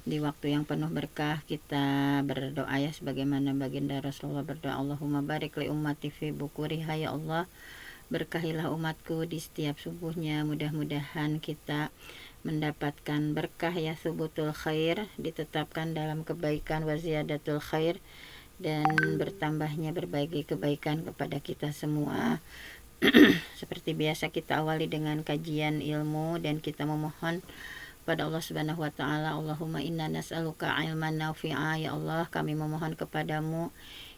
Di waktu yang penuh berkah kita berdoa ya, sebagaimana baginda Rasulullah berdoa, Allahumma barik li ummati fi bukuriha, ya Allah berkahilah umatku di setiap subuhnya. Mudah-mudahan kita mendapatkan berkah ya, subutul khair, ditetapkan dalam kebaikan, wa ziyadatul khair, dan bertambahnya berbagai kebaikan kepada kita semua. Seperti biasa kita awali dengan kajian ilmu dan kita memohon pada Allah Subhanahu wa taala, Allahumma inna nas'aluka ilman nafi'a, ya Allah kami memohon kepadamu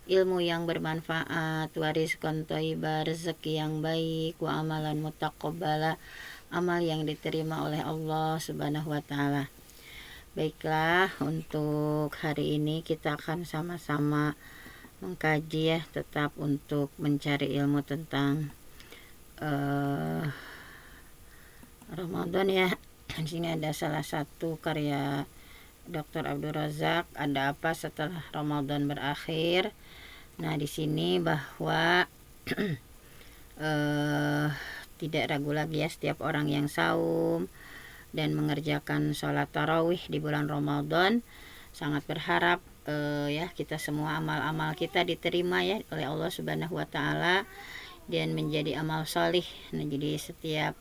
ilmu yang bermanfaat, warizqan thayyibah, rezeki yang baik, wa amalan mutaqabbala, amal yang diterima oleh Allah Subhanahu wa taala. Baiklah, untuk hari ini kita akan sama-sama mengkaji ya, tetap untuk mencari ilmu tentang Ramadan ya. Di sini ada salah satu karya Dr. Abdul Razak, ada apa setelah Ramadan berakhir. Nah, di sini bahwa tidak ragu lagi ya, setiap orang yang saum dan mengerjakan sholat tarawih di bulan Ramadan sangat berharap ya kita semua amal-amal kita diterima ya oleh Allah Subhanahu wa taala dan menjadi amal solih. Nah, jadi setiap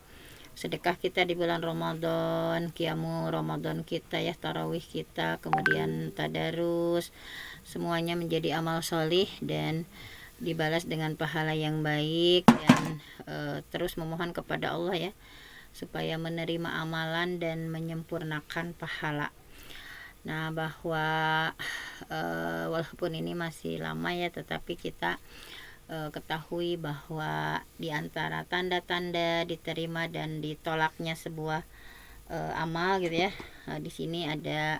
sedekah kita di bulan Ramadan, qiyamu Ramadan kita ya, tarawih kita, kemudian tadarus, semuanya menjadi amal solih dan dibalas dengan pahala yang baik. Dan terus memohon kepada Allah ya supaya menerima amalan dan menyempurnakan pahala. Nah, bahwa walaupun ini masih lama ya, tetapi kita ketahui bahwa di antara tanda-tanda diterima dan ditolaknya sebuah amal gitu ya, di sini ada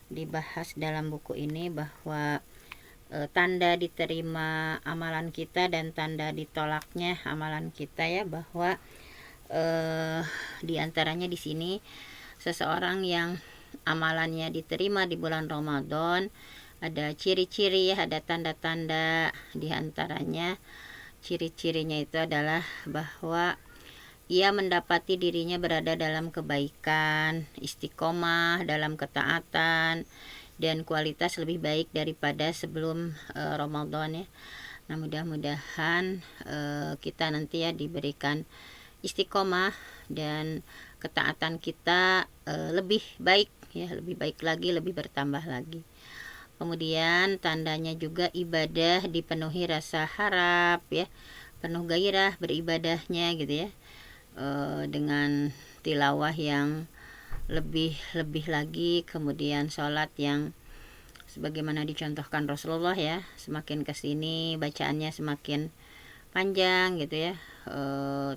dibahas dalam buku ini bahwa tanda diterima amalan kita dan tanda ditolaknya amalan kita ya, bahwa di antaranya di sini seseorang yang amalannya diterima di bulan Ramadan ada ciri-ciri ya, ada tanda-tanda. Di antaranya ciri-cirinya itu adalah bahwa ia mendapati dirinya berada dalam kebaikan, istiqomah dalam ketaatan, dan kualitas lebih baik daripada sebelum Ramadan ya. Nah, mudah-mudahan kita nanti ya diberikan istiqomah dan ketaatan kita lebih baik ya, lebih baik lagi, lebih bertambah lagi. Kemudian tandanya juga ibadah dipenuhi rasa harap ya, penuh gairah beribadahnya gitu ya, dengan tilawah yang lebih lagi, kemudian sholat yang sebagaimana dicontohkan Rasulullah ya, semakin kesini bacaannya semakin panjang gitu ya.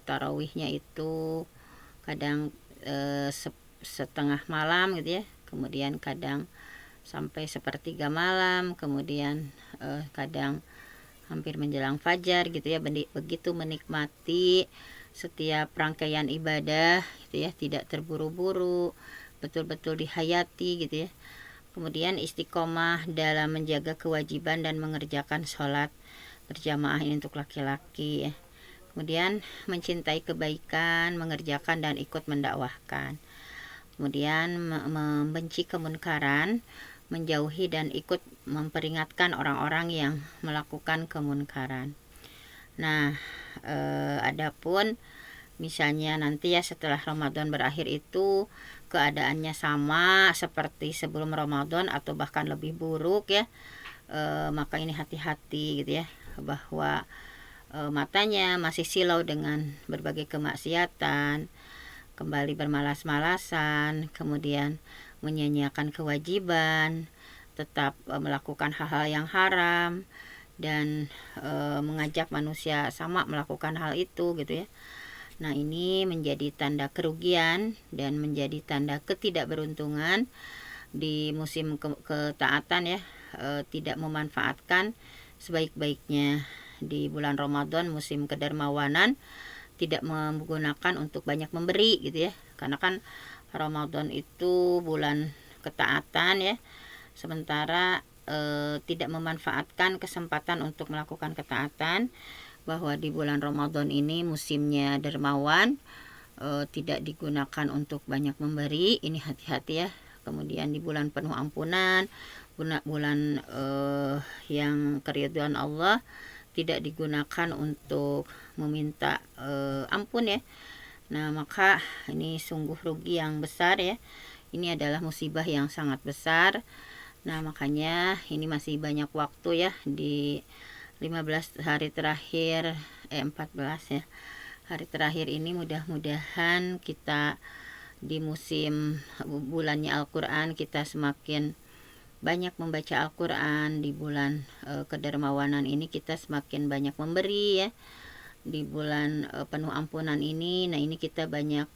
Tarawihnya itu kadang setengah malam gitu ya, kemudian kadang sampai sepertiga malam, kemudian kadang hampir menjelang fajar gitu ya. Begitu menikmati setiap rangkaian ibadah gitu ya, tidak terburu-buru, betul-betul dihayati gitu ya. Kemudian istiqomah dalam menjaga kewajiban dan mengerjakan sholat berjamaah ini untuk laki-laki ya. Kemudian mencintai kebaikan, mengerjakan dan ikut mendakwahkan. Kemudian membenci kemunkaran, menjauhi dan ikut memperingatkan orang-orang yang melakukan kemunkaran. Nah, adapun misalnya nanti ya setelah Ramadan berakhir itu keadaannya sama seperti sebelum Ramadan atau bahkan lebih buruk ya, maka ini hati-hati gitu ya, bahwa matanya masih silau dengan berbagai kemaksiatan, kembali bermalas-malasan, kemudian menyanyiakan kewajiban, tetap melakukan hal-hal yang haram, dan mengajak manusia sama melakukan hal itu gitu ya. Nah, ini menjadi tanda kerugian dan menjadi tanda ketidakberuntungan di musim ketaatan ya, tidak memanfaatkan sebaik-baiknya di bulan Ramadan, musim kedermawanan, tidak menggunakan untuk banyak memberi gitu ya, karena kan Ramadan itu bulan ketaatan ya, sementara tidak memanfaatkan kesempatan untuk melakukan ketaatan, bahwa di bulan Ramadan ini musimnya dermawan, tidak digunakan untuk banyak memberi. Ini hati-hati ya, kemudian di bulan penuh ampunan, bulan yang keridhaan Allah, tidak digunakan untuk meminta ampun ya. Nah, maka ini sungguh rugi yang besar ya. Ini adalah musibah yang sangat besar. Nah, makanya ini masih banyak waktu ya, di 15 hari terakhir 14 ya. Hari terakhir ini mudah-mudahan kita di musim bulannya Al-Qur'an kita semakin banyak membaca Al-Quran. Di bulan kedermawanan ini kita semakin banyak memberi ya. Di bulan penuh ampunan ini, nah ini kita banyak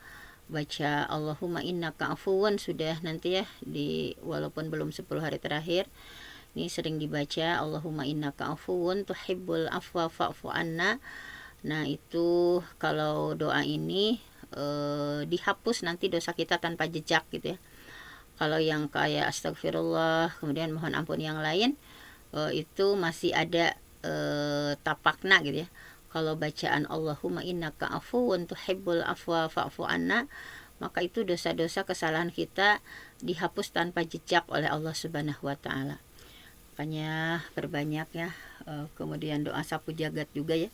baca Allahumma innaka afuwan sudah nanti ya, di walaupun belum 10 hari terakhir ini sering dibaca Allahumma innaka afuwan tuhibbul afwa fa'fu anna. Nah itu kalau doa ini dihapus nanti dosa kita tanpa jejak gitu ya. Kalau yang kayak astagfirullah kemudian mohon ampun yang lain itu masih ada tapakna gitu ya. Kalau bacaan Allahumma innaka afuwun tuhibbul afwa fa'fu anna, maka itu dosa-dosa kesalahan kita dihapus tanpa jejak oleh Allah Subhanahu wa taala. Makanya perbanyak ya. Kemudian doa sapu jagat juga ya.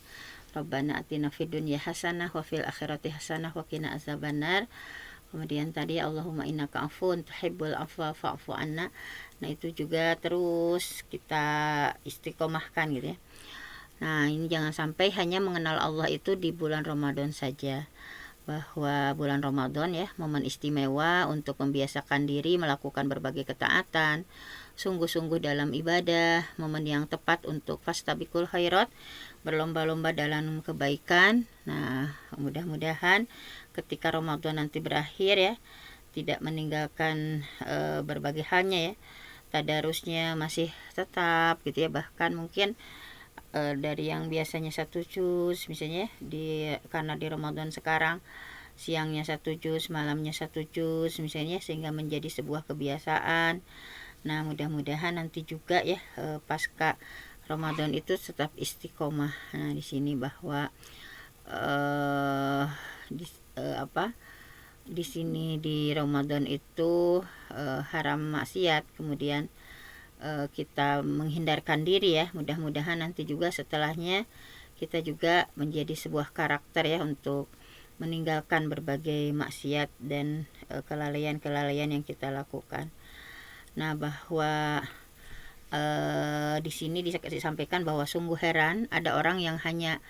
Rabbana atina fid dunya hasanah wa fil akhirati hasanah wa qina azabannar. Kemudian tadi Allahumma innaka afuwun tuhibbul afwa fa'fu anna. Nah itu juga terus kita istiqomahkan gitu ya. Nah ini jangan sampai hanya mengenal Allah itu di bulan Ramadan saja, bahwa bulan Ramadan ya momen istimewa untuk membiasakan diri melakukan berbagai ketaatan, sungguh-sungguh dalam ibadah, momen yang tepat untuk fastabiqul khairat, berlomba-lomba dalam kebaikan. Nah mudah-mudahan ketika Ramadan nanti berakhir ya, tidak meninggalkan berbagai halnya ya, tadarusnya masih tetap gitu ya, bahkan mungkin dari yang biasanya 1 juz misalnya karena di Ramadan sekarang siangnya 1 juz, malamnya 1 juz misalnya, sehingga menjadi sebuah kebiasaan. Nah mudah-mudahan nanti juga ya pasca Ramadan itu tetap istiqomah. Nah di sini bahwa di sini di Ramadan itu haram maksiat, kemudian kita menghindarkan diri ya. Mudah-mudahan nanti juga setelahnya kita juga menjadi sebuah karakter ya untuk meninggalkan berbagai maksiat dan kelalaian-kelalaian yang kita lakukan. Nah bahwa di sini disampaikan bahwa sungguh heran ada orang yang hanya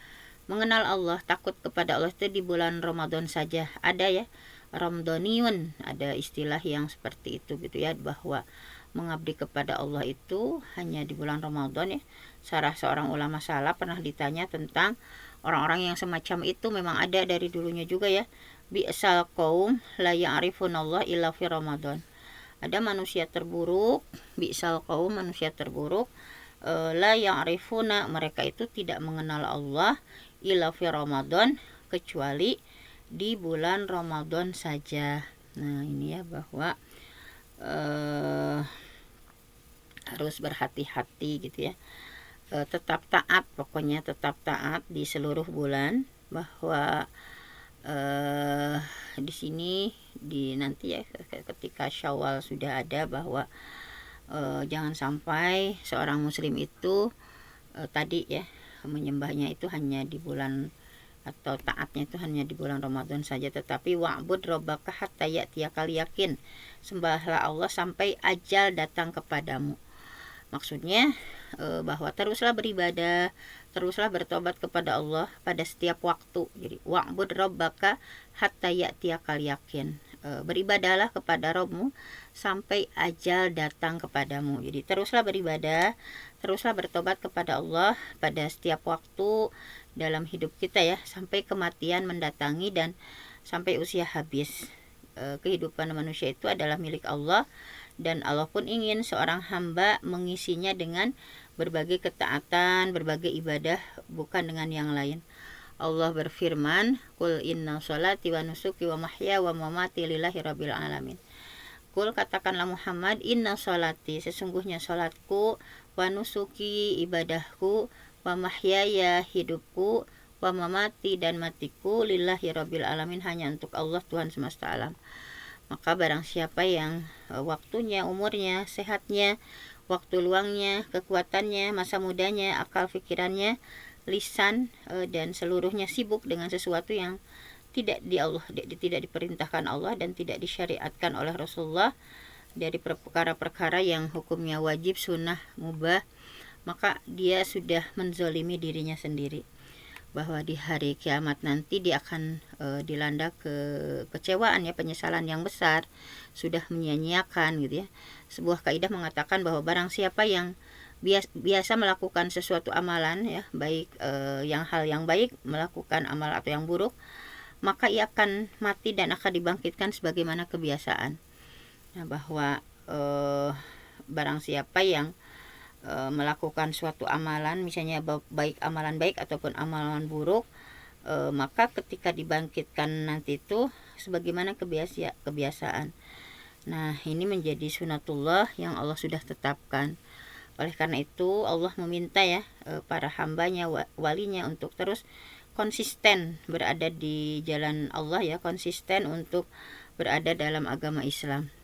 mengenal Allah, takut kepada Allah itu di bulan Ramadan saja. Ada ya, Ramadhaniyun, ada istilah yang seperti itu gitu ya, bahwa mengabdi kepada Allah itu hanya di bulan Ramadan ya. Salah seorang ulama salaf pernah ditanya tentang orang-orang yang semacam itu, memang ada dari dulunya juga ya. Bi'sal qaum la ya'rifunallah illa fi Ramadan. Ada manusia terburuk, bi'sal qaum, manusia terburuk, la ya'rifuna, mereka itu tidak mengenal Allah illa fi Ramadan, kecuali di bulan Ramadan saja. Nah ini ya, bahwa harus berhati-hati gitu ya. Tetap taat, pokoknya tetap taat di seluruh bulan. Bahwa di sini di nanti ya ketika Syawal sudah ada, bahwa jangan sampai seorang muslim itu tadi ya menyembahnya itu hanya di bulan, atau taatnya itu hanya di bulan Ramadan saja, tetapi wa'bud rabbaka hatta ya'tiyakal yakin, sembahlah Allah sampai ajal datang kepadamu. Maksudnya bahwa teruslah beribadah, teruslah bertobat kepada Allah pada setiap waktu. Jadi wa'bud rabbaka hatta ya'tiyakal yakin, beribadahlah kepada Rabbmu sampai ajal datang kepadamu. Jadi teruslah beribadah, teruslah bertobat kepada Allah pada setiap waktu dalam hidup kita ya, sampai kematian mendatangi dan sampai usia habis. Kehidupan manusia itu adalah milik Allah, dan Allah pun ingin seorang hamba mengisinya dengan berbagai ketaatan, berbagai ibadah, bukan dengan yang lain. Allah berfirman, Qul inna sholati wa nusuki wa mahya wa mamati lillahi rabbil alamin. Qul, katakanlah Muhammad, inna sholati, sesungguhnya sholatku, wa nusuki, ibadahku, wa mahyaya, hidupku, wa mamati, dan matiku, lillahi rabbil alamin, hanya untuk Allah Tuhan semesta alam. Maka barang siapa yang waktunya, umurnya, sehatnya, waktu luangnya, kekuatannya, masa mudanya, akal pikirannya, lisan dan seluruhnya sibuk dengan sesuatu yang tidak diperintahkan Allah dan tidak disyariatkan oleh Rasulullah, dari perkara-perkara yang hukumnya wajib, sunnah, mubah, maka dia sudah menzolimi dirinya sendiri, bahwa di hari kiamat nanti dia akan dilanda kekecewaan ya, penyesalan yang besar, sudah menyia-nyiakan gitu ya. Sebuah kaidah mengatakan bahwa barang siapa yang biasa melakukan sesuatu amalan ya, baik yang hal yang baik, melakukan amal atau yang buruk, maka ia akan mati dan akan dibangkitkan sebagaimana kebiasaan. Nah, bahwa barang siapa yang melakukan suatu amalan, misalnya baik amalan baik ataupun amalan buruk, maka ketika dibangkitkan nanti itu sebagaimana kebiasaan. Nah, ini menjadi sunatullah yang Allah sudah tetapkan. Oleh karena itu Allah meminta ya para hambanya, walinya untuk terus konsisten berada di jalan Allah ya, konsisten untuk berada dalam agama Islam.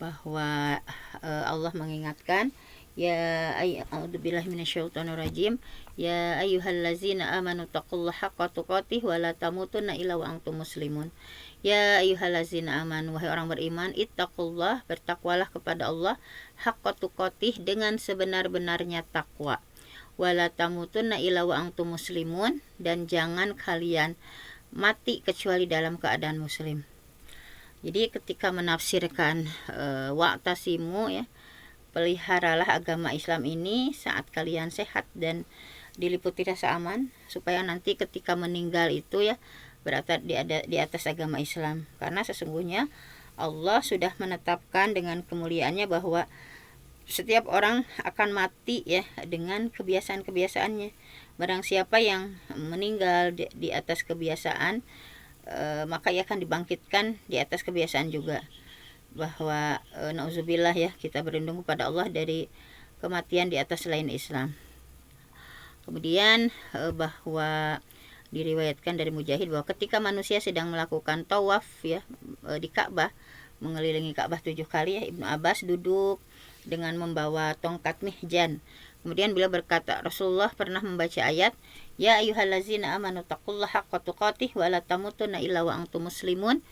Bahwa Allah mengingatkan, ya a'udzubillahi minasyaitonirrajim, ya ayyuhallazina amanu taqullaha haqqa tuqatih wa la tamutunna illa wa antum muslimun. Ya ayyuhallazina amanu, wahai orang beriman, ittaqullah, bertakwalah kepada Allah, haqqa tuqatih, dengan sebenar-benarnya takwa, wala tamutunna illa wa antum muslimun, dan jangan kalian mati kecuali dalam keadaan muslim. Jadi ketika menafsirkan wa'tasimu ya, peliharalah agama Islam ini saat kalian sehat dan diliputi rasa aman, supaya nanti ketika meninggal itu ya berada di atas agama Islam. Karena sesungguhnya Allah sudah menetapkan dengan kemuliaannya bahwa setiap orang akan mati ya dengan kebiasaan-kebiasaannya. Barang siapa yang meninggal di atas kebiasaan, maka ia akan dibangkitkan di atas kebiasaan juga. Bahwa nauzubillah ya, kita berlindung kepada Allah dari kematian di atas selain Islam. Kemudian bahwa diriwayatkan dari Mujahid bahwa ketika manusia sedang melakukan tawaf ya di Ka'bah, mengelilingi Ka'bah 7 kali ya, Ibnu Abbas duduk dengan membawa tongkat mihjan. Kemudian beliau berkata, Rasulullah pernah membaca ayat, ya ayyuhallazina amanu taqullaha haqqa tuqatih wa la tamutunna illa wa antum muslimun,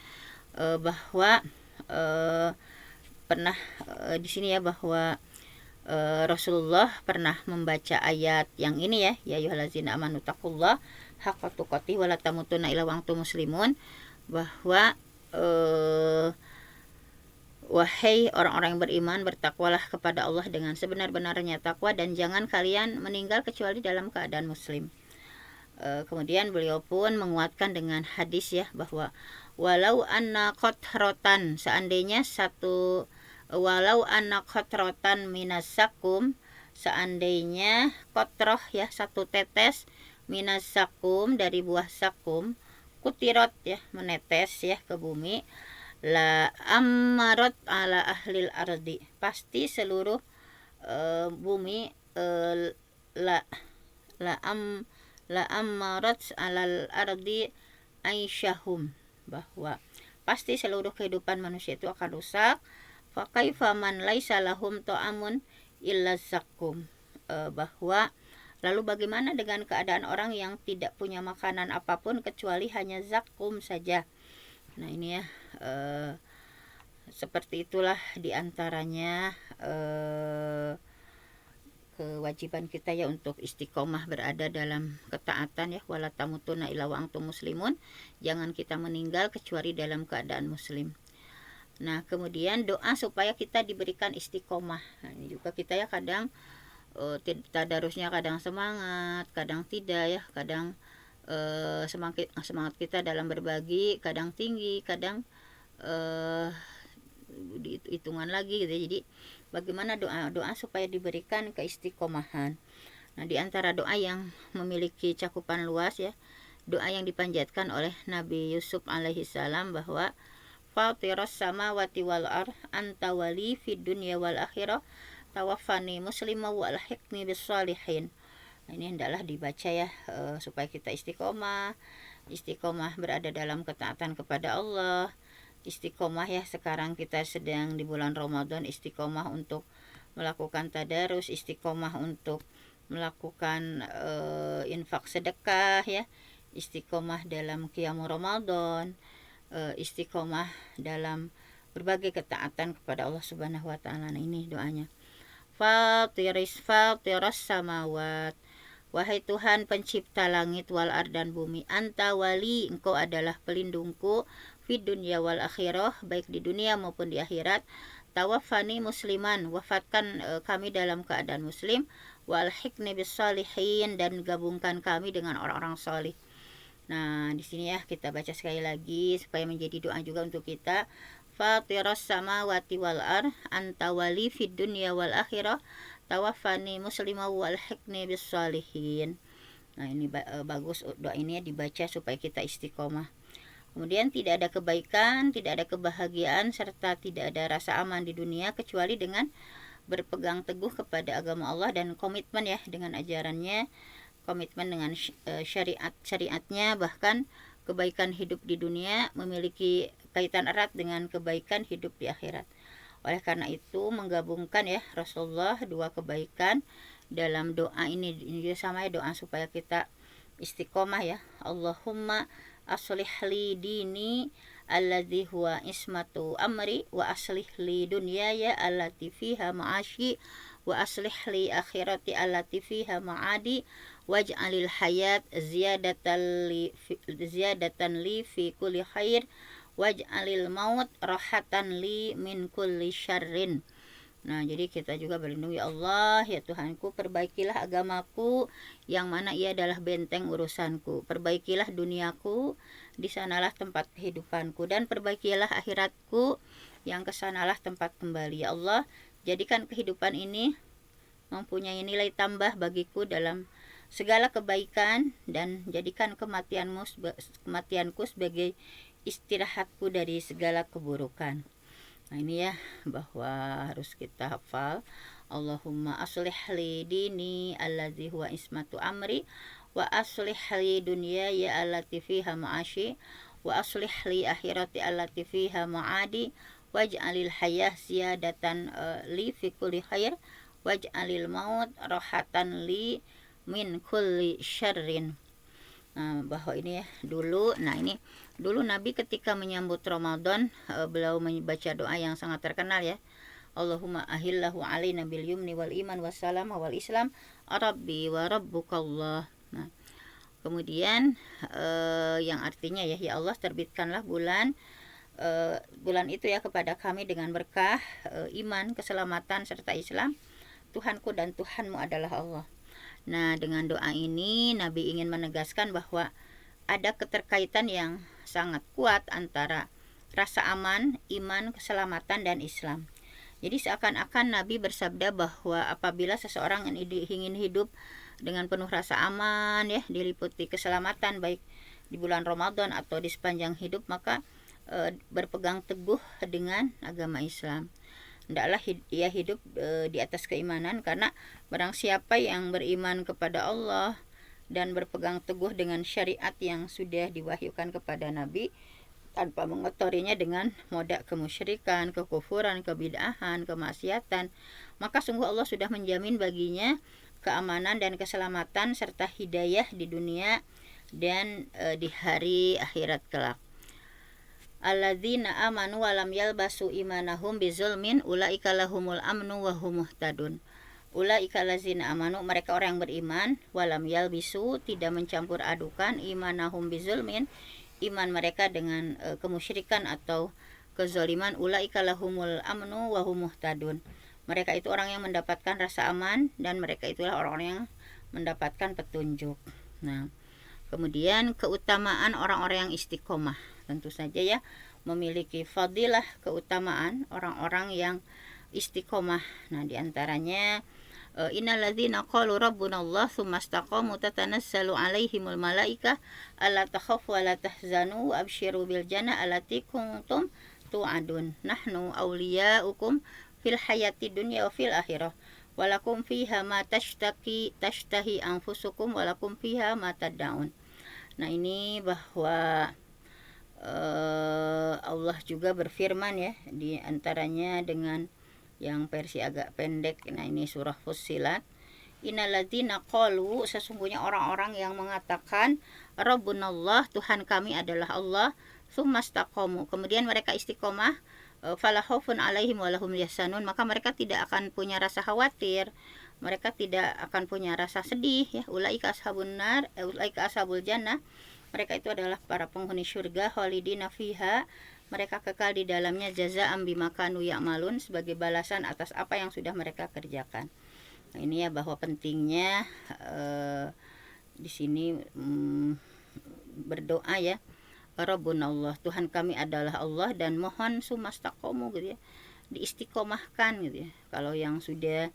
bahwa pernah di sini ya, bahwa Rasulullah pernah membaca ayat yang ini ya ayyuhallazina amanu taqullaha haqqa tuqatih wa la tamutunna illa wa antum muslimun, bahwa wahai orang-orang yang beriman, bertakwalah kepada Allah dengan sebenar-benarnya takwa, dan jangan kalian meninggal kecuali dalam keadaan muslim. Kemudian beliau pun menguatkan dengan hadis ya, bahwa walau anna qatratan, seandainya walau anna qatratan minasakum, seandainya qatrah ya, satu tetes, minasakum, dari buah sakum, kutirot ya, menetes ya ke bumi, la ammarot ala ahlil ardi, pasti seluruh bumi la ammarot alal ardi aisyahum, bahwa pasti seluruh kehidupan manusia itu akan rusak. Fa kaifa man laisa lahum ta'amun illa zakum, bahwa lalu bagaimana dengan keadaan orang yang tidak punya makanan apapun kecuali hanya zakum saja. Nah ini ya, seperti itulah diantaranya kewajiban kita ya untuk istiqomah berada dalam ketaatan ya, wala tamutunna illa wa antum muslimun, jangan kita meninggal kecuali dalam keadaan muslim. Nah kemudian doa supaya kita diberikan istiqomah. Nah, ini juga kita ya kadang tadarusnya kadang semangat, kadang tidak ya, kadang semangat kita dalam berbagi kadang tinggi, kadang hitungan lagi gitu. Jadi bagaimana doa supaya diberikan keistiqomahan. Nah di antara doa yang memiliki cakupan luas ya, doa yang dipanjatkan oleh Nabi Yusuf alaihi salam, bahwa Fatiras samawati wal ardh anta wali fid dunya wal akhirah tawaffani muslimah wa alhiqni bis shalihin. Nah, ini hendaklah dibaca ya supaya kita istiqomah berada dalam ketaatan kepada Allah, istiqomah ya. Sekarang kita sedang di bulan Ramadan, istiqomah untuk melakukan tadarus, istiqomah untuk melakukan infak sedekah ya, istiqomah dalam qiyamul Ramadan, istiqomah dalam berbagai ketaatan kepada Allah Subhanahu wa taala. Nah, ini doanya. Fatiris samawat, wahai Tuhan pencipta langit wal ard dan bumi, anta wali, engkau adalah pelindungku, fid dunya wal akhirah, baik di dunia maupun di akhirat. Tawaffani musliman, wafatkan kami dalam keadaan muslim, wal hikni bis salihin, dan gabungkan kami dengan orang-orang salih. Nah, di sini ya kita baca sekali lagi supaya menjadi doa juga untuk kita. Fatiras samawati wal ard, anta wali fid dunya wal akhirah, tawaffani muslimah wal hikni bis salihin. Nah, ini bagus doa ini ya, dibaca supaya kita istiqomah. Kemudian tidak ada kebaikan, tidak ada kebahagiaan, serta tidak ada rasa aman di dunia kecuali dengan berpegang teguh kepada agama Allah dan komitmen ya dengan ajarannya, komitmen dengan syariatnya. Bahkan kebaikan hidup di dunia memiliki kaitan erat dengan kebaikan hidup di akhirat. Oleh karena itu menggabungkan ya Rasulullah dua kebaikan dalam doa ini juga sama ya, doa supaya kita istiqomah ya. Allahumma aslih li dini alladzi huwa ismatu amri, wa aslih li dunyaya allati fiha ma'ashi, wa aslih li akhirati allati fiha ma'adi, waj'alil hayat ziyadatan li fi kulli khair, waj'alil maut rahatan li min kulli syarrin. Nah, jadi kita juga berlindung, ya Allah, ya Tuhanku, perbaikilah agamaku yang mana ia adalah benteng urusanku. Perbaikilah duniaku, di sanalah tempat kehidupanku, dan perbaikilah akhiratku yang kesanalah tempat kembali. Ya Allah, jadikan kehidupan ini mempunyai nilai tambah bagiku dalam segala kebaikan, dan jadikan kematianku sebagai istirahatku dari segala keburukan. Nah, ini ya bahwa harus kita hafal. Allahumma aslih li dini alladzi huwa ismatu amri, wa aslih li dunyaya allati fiha ma'ashi, wa aslih li akhirati allati fiha ma'adi, waj'alil hayah ziyadatan li fi kulli khair, waj'alil maut rahatan li min kulli syarrin. Nah, bahwa ini ya dulu. Nah, ini dulu Nabi ketika menyambut Ramadan, beliau membaca doa yang sangat terkenal ya. Allahumma ahillahu alaina bil yumni wal iman wassalam wal islam, rabbi wa rabbukallah. Nah, kemudian yang artinya ya, ya Allah terbitkanlah bulan itu ya kepada kami dengan berkah iman, keselamatan serta Islam. Tuhanku dan Tuhanmu adalah Allah. Nah, dengan doa ini Nabi ingin menegaskan bahwa ada keterkaitan yang sangat kuat antara rasa aman, iman, keselamatan, dan Islam. Jadi seakan-akan Nabi bersabda bahwa apabila seseorang ingin hidup dengan penuh rasa aman ya, diliputi keselamatan baik di bulan Ramadan atau di sepanjang hidup, maka berpegang teguh dengan agama Islam. Hendaklah ia hidup di atas keimanan, karena barang siapa yang beriman kepada Allah dan berpegang teguh dengan syariat yang sudah diwahyukan kepada Nabi tanpa mengotorinya dengan moda kemusyrikan, kekufuran, kebid'ahan, kemaksiatan, maka sungguh Allah sudah menjamin baginya keamanan dan keselamatan serta hidayah di dunia dan di hari akhirat kelak. Alladzina amanu wa lam yalbasu imanahum bizulmin ulaika lahumul amnu wa hum muhtadun. Ulaika alladzina amanu, mereka orang yang beriman, walam yalbisu, tidak mencampur adukan, imanahum bizulmin, iman mereka dengan kemusyrikan atau kezaliman. Ulaika lahumul amnu wa hum muhtadun. Mereka itu orang yang mendapatkan rasa aman, dan mereka itulah orang-orang yang mendapatkan petunjuk. Nah, kemudian keutamaan orang-orang yang istiqomah, tentu saja ya memiliki fadilah, keutamaan orang-orang yang istiqomah. Nah, diantaranya innalladzina qalu rabbunallah tsumma istaqamu tatanazzalu alaihimul malaikah alla takhafu wa la tahzanu wa absyiru bil jannah allati kuntum tu'adun nahnu awliyaukum fil hayati dunya wa fil akhirah walakum fiha ma tashtahi anfusukum walakum fiha ma tad'un. Nah, ini bahwa Allah juga berfirman ya, di antaranya dengan yang versi agak pendek. Nah, ini surah Fussilat. Innalladzina qalu, sesungguhnya orang-orang yang mengatakan Rabbunallah, Tuhan kami adalah Allah, tsumastaqamu, kemudian mereka istiqomah, fala khaufun alaihim walahum yahzanun, maka mereka tidak akan punya rasa khawatir, mereka tidak akan punya rasa sedih ya. Ulaika ashabun nar, ulaika ashabul jannah, mereka itu adalah para penghuni surga, khalidina fiha, mereka kekal di dalamnya, jazaa'an bima kanu ya'malun, sebagai balasan atas apa yang sudah mereka kerjakan. Nah, ini ya, bahwa pentingnya di sini berdoa ya, Rabbunallah, Tuhan kami adalah Allah, dan mohon sumastaqomu gitu ya, diistiqomahkan gitu ya. Kalau yang sudah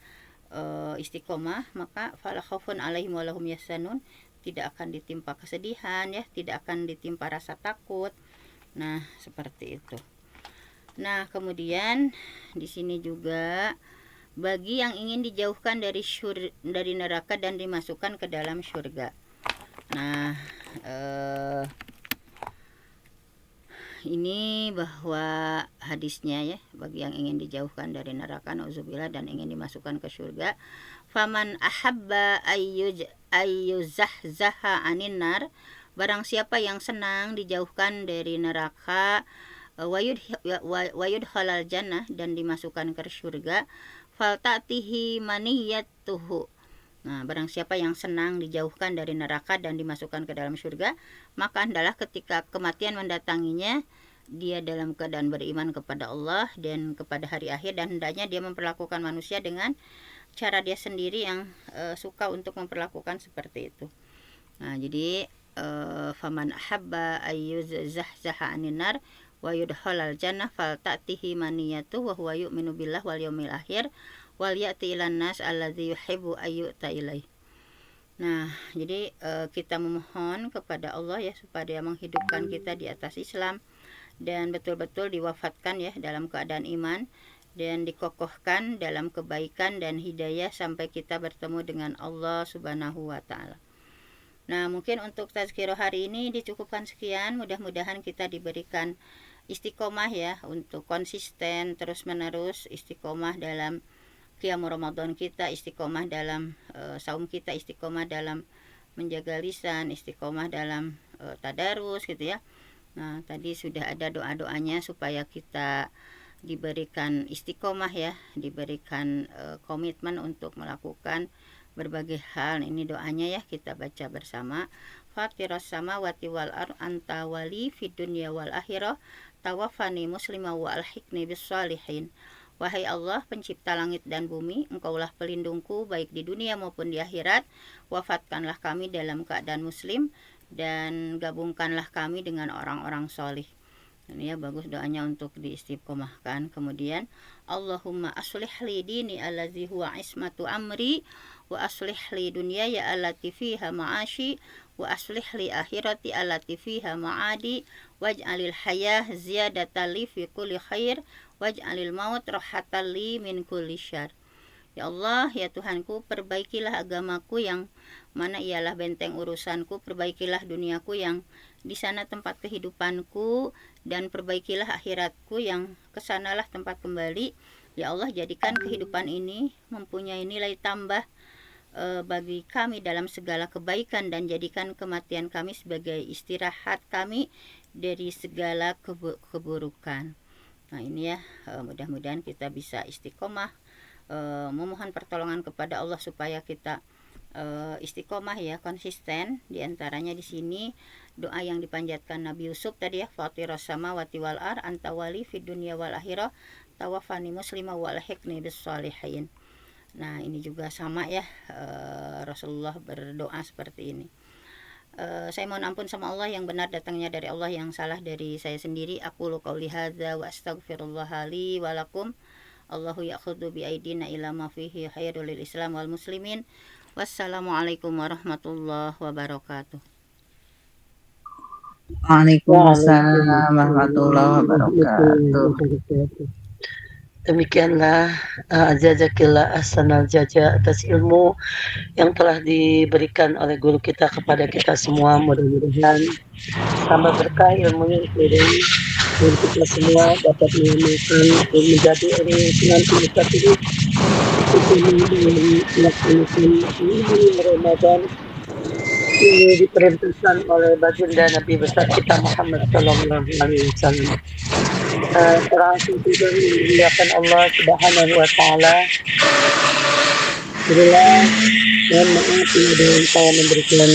istiqomah, maka fala khaufun alaihim walahum yahzanun, tidak akan ditimpa kesedihan ya, tidak akan ditimpa rasa takut. Nah, seperti itu. Nah, kemudian di sini juga bagi yang ingin dijauhkan dari neraka dan dimasukkan ke dalam surga. Nah, ini bahwa hadisnya ya, bagi yang ingin dijauhkan dari neraka, nauzubillah, dan ingin dimasukkan ke surga, faman ahabba ayyuzahzaha anin nar, barang siapa yang senang dijauhkan dari neraka, wayud halal jannah, dan dimasukkan ke surga, faltatihi maniyatuhu. Nah, barang siapa yang senang dijauhkan dari neraka dan dimasukkan ke dalam surga, maka hendaklah ketika kematian mendatanginya, dia dalam keadaan beriman kepada Allah dan kepada hari akhir, dan hendaknya dia memperlakukan manusia dengan cara dia sendiri yang suka untuk memperlakukan seperti itu. Nah, jadi faman ahabba ayyuzahzaha anin nar wa yudkhalal jannah faltatihi maniyatu wa huwa yu'minu billah wal yaumil akhir wal ya'ti ilan nas alladzi yuhibbu ayyuta ilaih. Nah, jadi kita memohon kepada Allah ya, supaya menghidupkan kita di atas Islam dan betul-betul diwafatkan ya dalam keadaan iman, dan dikokohkan dalam kebaikan dan hidayah sampai kita bertemu dengan Allah Subhanahu wa taala. Nah, mungkin untuk tazkirah hari ini dicukupkan sekian. Mudah-mudahan kita diberikan istiqomah ya, untuk konsisten terus-menerus, istiqomah dalam qiyam Ramadan kita, istiqomah dalam saum kita, istiqomah dalam menjaga lisan, istiqomah dalam tadarus gitu ya. Nah, tadi sudah ada doa-doanya supaya kita diberikan istiqomah ya, diberikan komitmen untuk melakukan berbagai hal. Ini doanya ya, kita baca bersama. Fatiras samawati wal ard anta wali fid dunya wal akhirah tawaffani muslima wa alhiqni bis shalihin. Wahai Allah, pencipta langit dan bumi, Engkaulah pelindungku baik di dunia maupun di akhirat. Wafatkanlah kami dalam keadaan muslim, dan gabungkanlah kami dengan orang-orang solih. Ini ya, bagus doanya untuk diistiqomahkan. Kemudian Allahumma aslih li dini allazi huwa ismatu amri, wa aslih li dunyaya allati fiha ma'ashi, wa aslih li akhirati allati fiha ma'adi, waj'alil hayah ziyadatan li fi kulli khair, waj'alil maut rahatan li min kulli syarr. Ya Allah, ya Tuhanku, perbaikilah agamaku yang mana ialah benteng urusanku, perbaikilah duniaku yang di sana tempat kehidupanku, dan perbaikilah akhiratku yang kesanalah tempat kembali. Ya Allah, jadikan kehidupan ini mempunyai nilai tambah bagi kami dalam segala kebaikan, dan jadikan kematian kami sebagai istirahat kami dari segala keburukan. Nah, ini ya, mudah-mudahan kita bisa istiqomah, memohon pertolongan kepada Allah supaya kita istiqomah ya, konsisten. Di antaranya di sini doa yang dipanjatkan Nabi Yusuf tadi ya, Fatiras samawati wal ard anta wali fid dunya wal akhirah tawaffani muslima wa alhiqni bis shalihin. Nah, ini juga sama ya, Rasulullah berdoa seperti ini. Saya mohon ampun sama Allah, yang benar datangnya dari Allah, yang salah dari saya sendiri. Aqulu qauli hadza wa astaghfirullah li wa lakum. Allahu ya'khudhu bi aidina ila ma fihi khairul lil Islam wal muslimin. Wassalamualaikum warahmatullahi wabarakatuh. Waalaikumsalam warahmatullahi wabarakatuh. Demikianlah, jazakillah ahsanal jaza atas ilmu yang telah diberikan oleh guru kita kepada kita semua. Mudah-mudahan tambah berkah ilmunya Ikhwan, dan kita semua dapat mengamalkan dan menjadi orang yang senantiasa terus istiqomah dalam melaksanakan ibadah Ramadan yang diperintahkan oleh baginda Nabi besar kita Muhammad Sallallahu Alaihi Wasallam. Orang juga memuliakan Allah Subhanahu Wa Taala. Itulah, mohon maaf bila dengan saya memberikan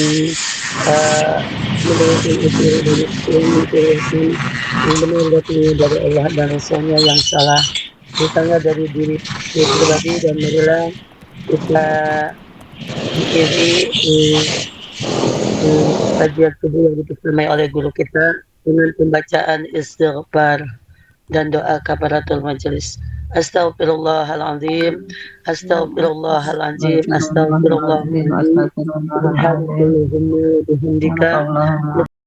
mendengarkan acara banyak yang menceritakan yang benar datangnya dari Allah dan Rasulnya, yang salah misalnya dari diri saya pribadi. Dan marilah kita akhiri kajian subuh yang dipersemai oleh guru kita dengan pembacaan istighfar dan doa kafaratul majelis. Astaghfirullahaladzim, astaghfirullahaladzim, Astagfirullahaladzim, astaghfirullahaladzim. astagfirullahaladzim. Subhanakallahumma wa bihamdika Subhanallah.